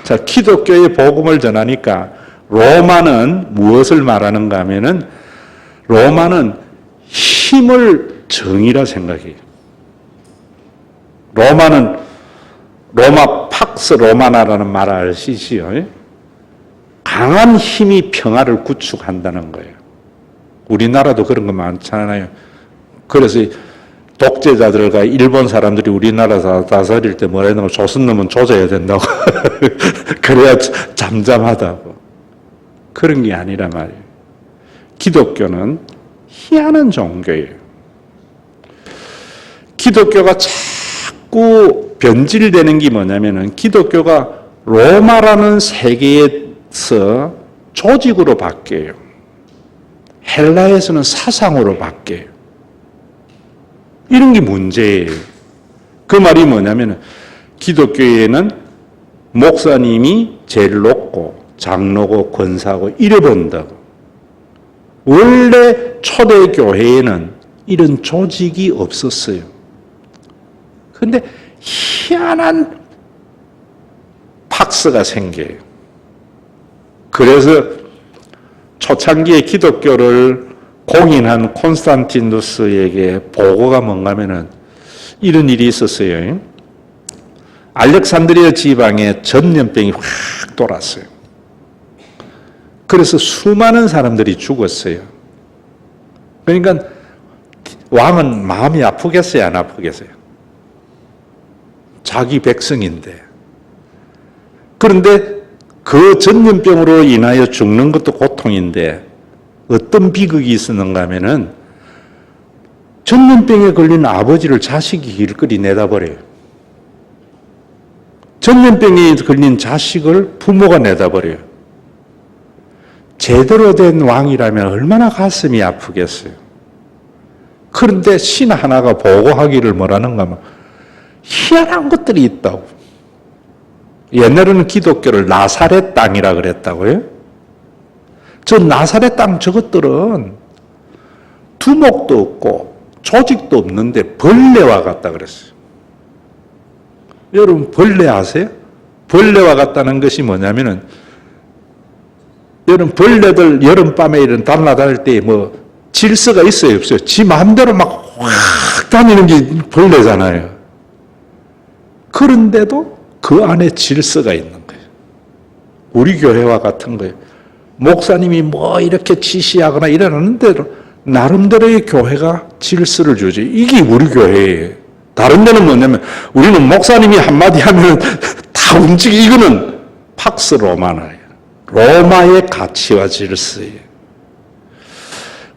자, 기독교의 복음을 전하니까 로마는 무엇을 말하는가 하면은 로마는 힘을 정의라 생각해요. 로마는 로마 팍스 로마나라는 말 아시지요? 강한 힘이 평화를 구축한다는 거예요. 우리나라도 그런 거 많잖아요. 그래서 독재자들과 일본 사람들이 우리나라 다스릴 때 뭐라 했냐면 조선놈은 조져야 된다고. 그래야 잠잠하다고. 그런 게 아니란 말이에요. 기독교는 희한한 종교예요. 기독교가 자꾸 변질되는 게 뭐냐면은 기독교가 로마라는 세계에서 조직으로 바뀌어요. 헬라에서는 사상으로 바뀌어요. 이런 게 문제예요. 그 말이 뭐냐면 기독교에는 목사님이 제일 높고 장로고 권사고 이래 본다고. 원래 초대 교회에는 이런 조직이 없었어요. 그런데 희한한 박스가 생겨요. 그래서 초창기에 기독교를 공인한 콘스탄티누스에게 보고가 뭔가 하면은 이런 일이 있었어요. 알렉산드리아 지방에 전염병이 확 돌았어요. 그래서 수많은 사람들이 죽었어요. 그러니까 왕은 마음이 아프겠어요, 안 아프겠어요? 자기 백성인데. 그런데 그 전염병으로 인하여 죽는 것도 고통인데 어떤 비극이 있었는가 하면은 전염병에 걸린 아버지를 자식이 길거리 내다버려요. 전염병에 걸린 자식을 부모가 내다버려요. 제대로 된 왕이라면 얼마나 가슴이 아프겠어요. 그런데 신 하나가 보고하기를 뭐라는가 하면 희한한 것들이 있다고. 옛날에는 기독교를 나사렛 땅이라 그랬다고요. 저 나사렛 땅 저것들은 두목도 없고 조직도 없는데 벌레와 같다 그랬어요. 여러분 벌레 아세요? 벌레와 같다는 것이 뭐냐면은 여러분 벌레들 여름밤에 이런 달라다닐 때 뭐 질서가 있어요 없어요? 지 마음대로 막 확 다니는 게 벌레잖아요. 그런데도 그 안에 질서가 있는 거예요. 우리 교회와 같은 거예요. 목사님이 뭐 이렇게 지시하거나 이러는데도 나름대로의 교회가 질서를 주지. 이게 우리 교회예요. 다른 데는 뭐냐면 우리는 목사님이 한마디 하면 다 움직이. 이거는 팍스 로마나예요. 로마의 가치와 질서예요.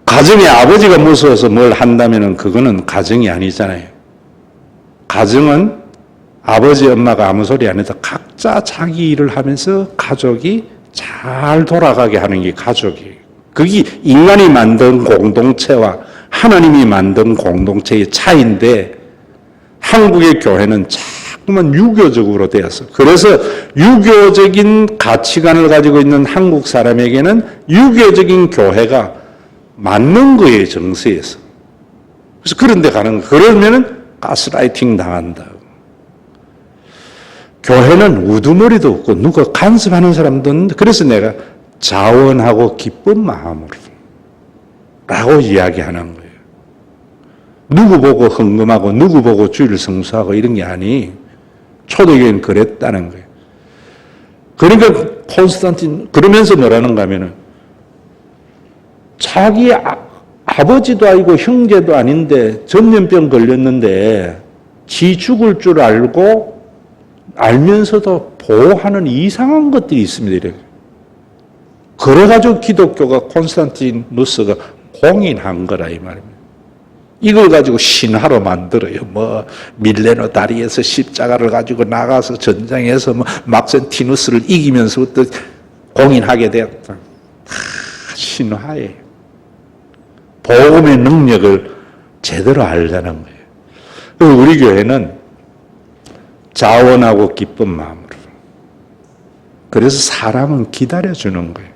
가정에 아버지가 무서워서 뭘 한다면 그거는 가정이 아니잖아요. 가정은 아버지 엄마가 아무 소리 안 해도 각자 자기 일을 하면서 가족이 잘 돌아가게 하는 게 가족이에요. 그게 인간이 만든 공동체와 하나님이 만든 공동체의 차이인데 한국의 교회는 자꾸만 유교적으로 되었어. 그래서 유교적인 가치관을 가지고 있는 한국 사람에게는 유교적인 교회가 맞는 거예요, 정서에서. 그래서 그런 데 가는 거예요. 그러면은 가스라이팅 당한다. 교회는 우두머리도 없고 누가 간섭하는 사람도 없는데 그래서 내가 자원하고 기쁜 마음으로 라고 이야기하는 거예요. 누구 보고 헌금하고 누구 보고 주일 성수하고 이런 게 아니. 초대교회는 그랬다는 거예요. 그러니까 콘스탄틴 그러면서 뭐라는가 하면은 자기 아버지도 아니고 형제도 아닌데 전염병 걸렸는데 지 죽을 줄 알면서도 보호하는 이상한 것들이 있습니다. 이렇게. 그래가지고 기독교가 콘스탄티누스가 공인한 거라 이 말입니다. 이걸 가지고 신화로 만들어요. 뭐 밀레노 다리에서 십자가를 가지고 나가서 전장에서 뭐 막센티누스를 이기면서부터 공인하게 되었다. 다 신화예요. 복음의 능력을 제대로 알자는 거예요. 우리 교회는 자원하고 기쁜 마음으로. 그래서 사람은 기다려주는 거예요.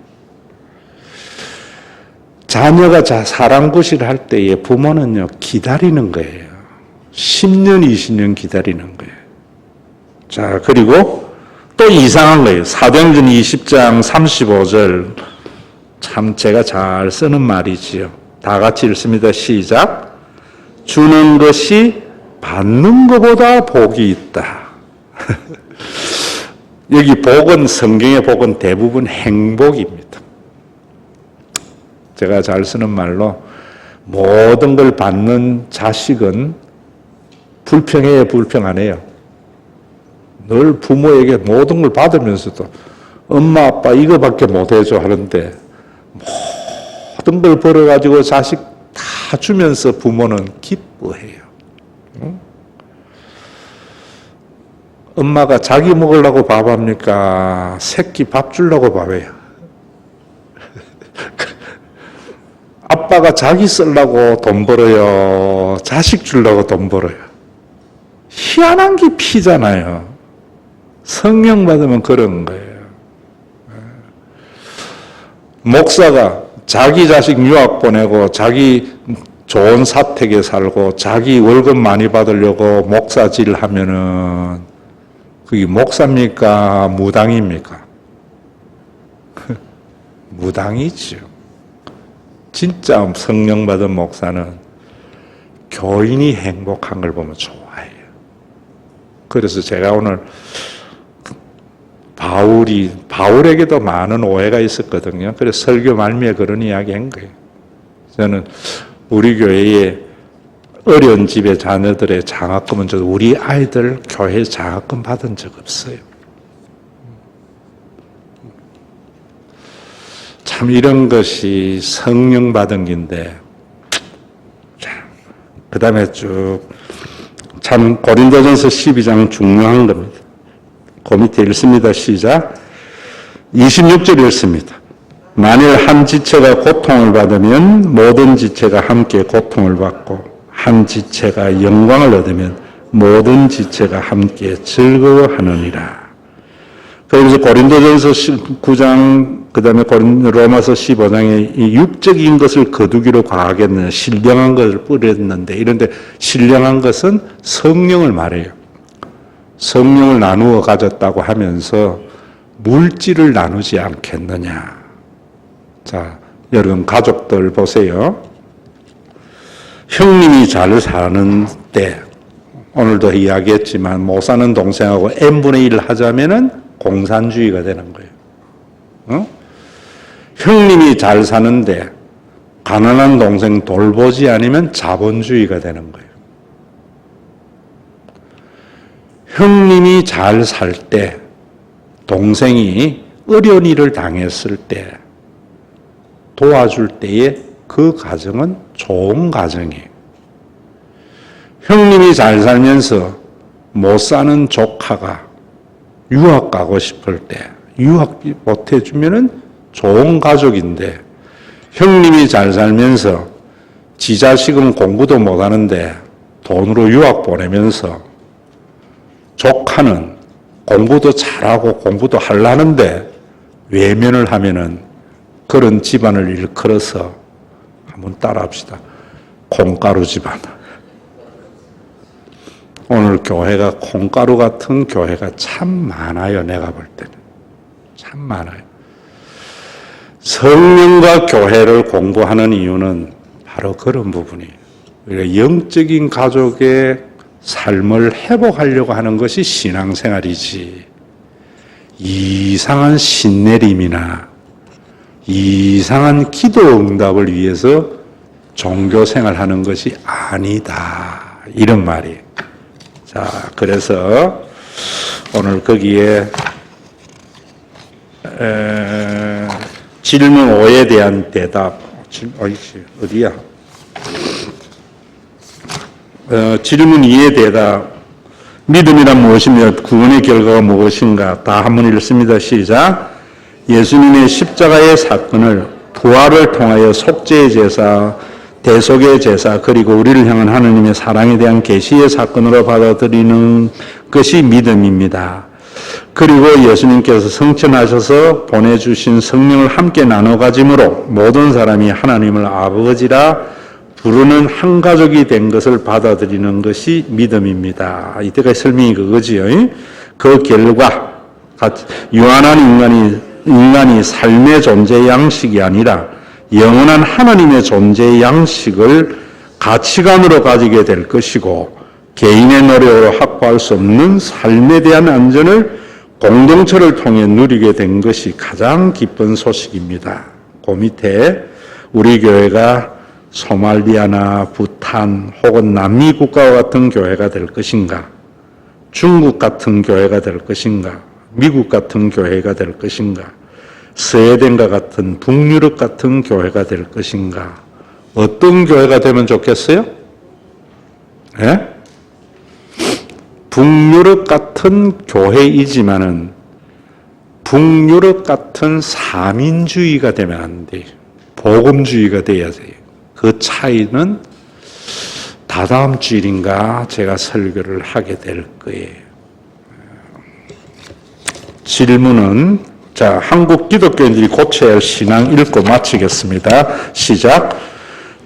자녀가 사랑구실 할 때에 부모는요, 기다리는 거예요. 10년, 20년 기다리는 거예요. 자, 그리고 또 이상한 거예요. 사도행전 20장 35절. 참 제가 잘 쓰는 말이지요. 다 같이 읽습니다. 시작. 주는 것이 받는 것보다 복이 있다. 여기 복은 성경의 복은 대부분 행복입니다. 제가 잘 쓰는 말로 모든 걸 받는 자식은 불평해요, 불평 안 해요? 늘 부모에게 모든 걸 받으면서도 엄마 아빠 이거밖에 못 해줘 하는데 모든 걸 벌어가지고 자식 다 주면서 부모는 기뻐해요. 엄마가 자기 먹으려고 밥합니까? 새끼 밥 주려고 밥해요. 아빠가 자기 쓰려고 돈 벌어요? 자식 주려고 돈 벌어요? 희한한 게 피잖아요. 성령 받으면 그런 거예요. 목사가 자기 자식 유학 보내고 자기 좋은 사택에 살고 자기 월급 많이 받으려고 목사질 하면은 그게 목사입니까? 무당입니까? 무당이죠. 진짜 성령 받은 목사는 교인이 행복한 걸 보면 좋아해요. 그래서 제가 오늘 바울에게도 많은 오해가 있었거든요. 그래서 설교 말미에 그런 이야기 한 거예요. 저는 우리 교회에 어려운 집의 자녀들의 장학금은 저도 우리 아이들 교회 장학금 받은 적 없어요. 참 이런 것이 성령 받은 긴데, 그 다음에 쭉 참 고린도전서 12장 중요한 겁니다. 그 밑에 읽습니다. 시작. 26절 읽습니다. 만일 한 지체가 고통을 받으면 모든 지체가 함께 고통을 받고 한 지체가 영광을 얻으면 모든 지체가 함께 즐거워하느니라. 그래서 고린도전서 9장 그 다음에 로마서 15장에 이 육적인 것을 거두기로 과하겠느냐, 신령한 것을 뿌렸는데, 이런데 신령한 것은 성령을 말해요. 성령을 나누어 가졌다고 하면서 물질을 나누지 않겠느냐. 자, 여러분 가족들 보세요. 형님이 잘 사는 때, 오늘도 이야기했지만 못 사는 동생하고 n분의 1 하자면은 공산주의가 되는 거예요. 형님이 잘 사는데 가난한 동생 돌보지 않으면 자본주의가 되는 거예요. 형님이 잘 살 때, 동생이 어려운 일을 당했을 때 도와줄 때에 그 가정은 좋은 가정이에요. 형님이 잘 살면서 못 사는 조카가 유학 가고 싶을 때 유학 못 해주면은 좋은 가족인데, 형님이 잘 살면서 지 자식은 공부도 못 하는데 돈으로 유학 보내면서 조카는 공부도 잘하고 공부도 하려는데 외면을 하면은 그런 집안을 일컬어서 한번 따라합시다. 콩가루 집안. 오늘 교회가 콩가루 같은 교회가 참 많아요. 내가 볼 때는. 참 많아요. 성령과 교회를 공부하는 이유는 바로 그런 부분이에요. 우리가 영적인 가족의 삶을 회복하려고 하는 것이 신앙생활이지, 이상한 신내림이나 이상한 기도 응답을 위해서 종교생활하는 것이 아니다. 이런 말이에요. 자, 그래서 오늘 거기에 질문 5에 대한 대답. 어디야? 질문 2에 대답. 믿음이란 무엇이며 구원의 결과가 무엇인가? 다 한번 읽습니다. 시작. 예수님의 십자가의 사건을 부활을 통하여 속죄의 제사, 대속의 제사, 그리고 우리를 향한 하나님의 사랑에 대한 계시의 사건으로 받아들이는 것이 믿음입니다. 그리고 예수님께서 성천하셔서 보내주신 성령을 함께 나눠 가짐으로 모든 사람이 하나님을 아버지라 부르는 한 가족이 된 것을 받아들이는 것이 믿음입니다. 이때까지 설명이 그거지요. 그 결과 유한한 인간이 삶의 존재 양식이 아니라 영원한 하나님의 존재 양식을 가치관으로 가지게 될 것이고, 개인의 노력으로 확보할 수 없는 삶에 대한 안전을 공동체를 통해 누리게 된 것이 가장 기쁜 소식입니다. 그 밑에 우리 교회가 소말리아나 부탄 혹은 남미 국가와 같은 교회가 될 것인가, 중국 같은 교회가 될 것인가, 미국 같은 교회가 될 것인가, 스웨덴과 같은 북유럽 같은 교회가 될 것인가, 어떤 교회가 되면 좋겠어요? 예? 북유럽 같은 교회이지만은 북유럽 같은 사민주의가 되면 안 돼요. 복음주의가 돼야 돼요. 그 차이는 다다음 주일인가 제가 설교를 하게 될 거예요. 질문은, 자, 한국 기독교인들이 고쳐야 할 신앙 읽고 마치겠습니다. 시작.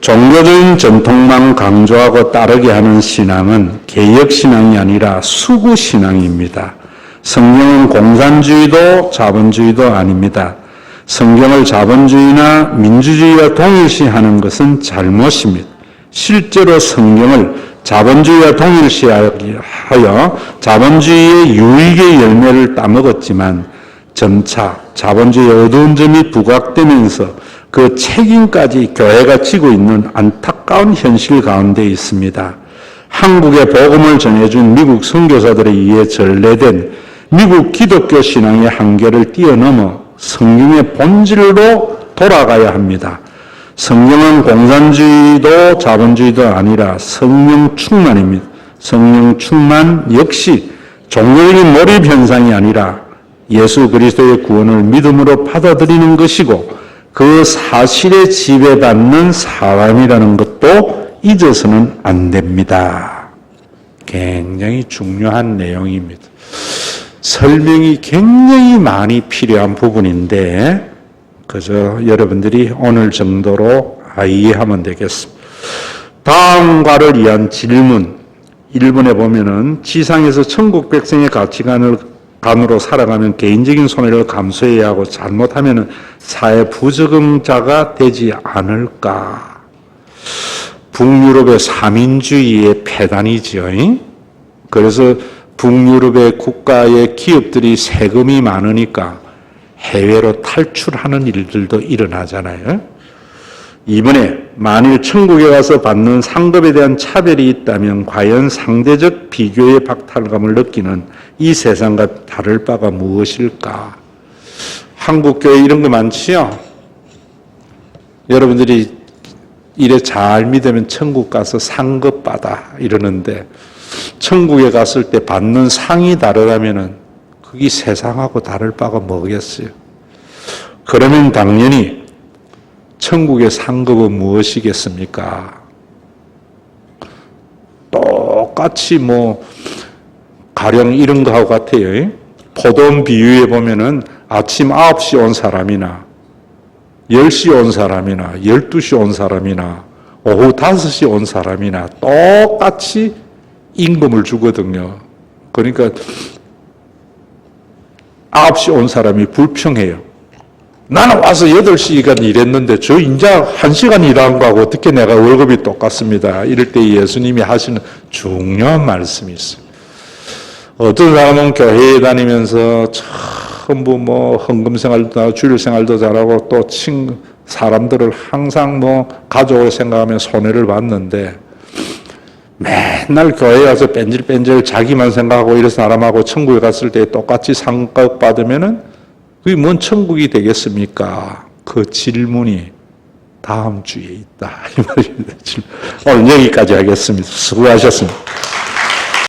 종교적인 전통만 강조하고 따르게 하는 신앙은 개혁신앙이 아니라 수구신앙입니다. 성경은 공산주의도 자본주의도 아닙니다. 성경을 자본주의나 민주주의와 동일시하는 것은 잘못입니다. 실제로 성경을 자본주의와 동일시하여 자본주의의 유익의 열매를 따먹었지만 점차 자본주의의 어두운 점이 부각되면서 그 책임까지 교회가 지고 있는 안타까운 현실 가운데 있습니다. 한국에 복음을 전해준 미국 선교사들에 의해 전래된 미국 기독교 신앙의 한계를 뛰어넘어 성경의 본질로 돌아가야 합니다. 성경은 공산주의도 자본주의도 아니라 성령 충만입니다. 성령 충만 역시 종교적인 몰입 현상이 아니라 예수 그리스도의 구원을 믿음으로 받아들이는 것이고 그 사실에 지배받는 사람이라는 것도 잊어서는 안 됩니다. 굉장히 중요한 내용입니다. 설명이 굉장히 많이 필요한 부분인데 그저 여러분들이 오늘 정도로 이해하면 되겠습니다. 다음과를 위한 질문 1번에 보면은 지상에서 천국 백성의 가치관으로 살아가면 개인적인 손해를 감수해야 하고 잘못하면 사회 부적응자가 되지 않을까. 북유럽의 사민주의의 폐단이죠. 그래서 북유럽의 국가의 기업들이 세금이 많으니까 해외로 탈출하는 일들도 일어나잖아요. 이번에 만일 천국에 가서 받는 상급에 대한 차별이 있다면 과연 상대적 비교의 박탈감을 느끼는 이 세상과 다를 바가 무엇일까? 한국교회 이런 거 많지요? 여러분들이 이래 잘 믿으면 천국 가서 상급 받아 이러는데 천국에 갔을 때 받는 상이 다르다면은 그게 세상하고 다를 바가 뭐겠어요? 그러면 당연히 천국의 상급은 무엇이겠습니까? 똑같이 가령 이런 거하고 같아요. 포도원 비유에 보면은 아침 9시 온 사람이나 10시 온 사람이나 12시 온 사람이나 오후 5시 온 사람이나 똑같이 임금을 주거든요. 그러니까 9시 온 사람이 불평해요. 나는 와서 8시간 일했는데 저 인자 1시간 일한 거하고 어떻게 내가 월급이 똑같습니다. 이럴 때 예수님이 하시는 중요한 말씀이 있어요. 어떤 사람은 교회에 다니면서 전부 헌금생활도 하고 주일생활도 잘하고 또 사람들을 항상 가족을 생각하며 손해를 봤는데 맨날 교회에 가서 뺀질뺀질 자기만 생각하고 이런 사람하고 천국에 갔을 때 똑같이 상급 받으면은 그게 뭔 천국이 되겠습니까? 그 질문이 다음 주에 있다. 이 말입니다. 오늘 여기까지 하겠습니다. 수고하셨습니다.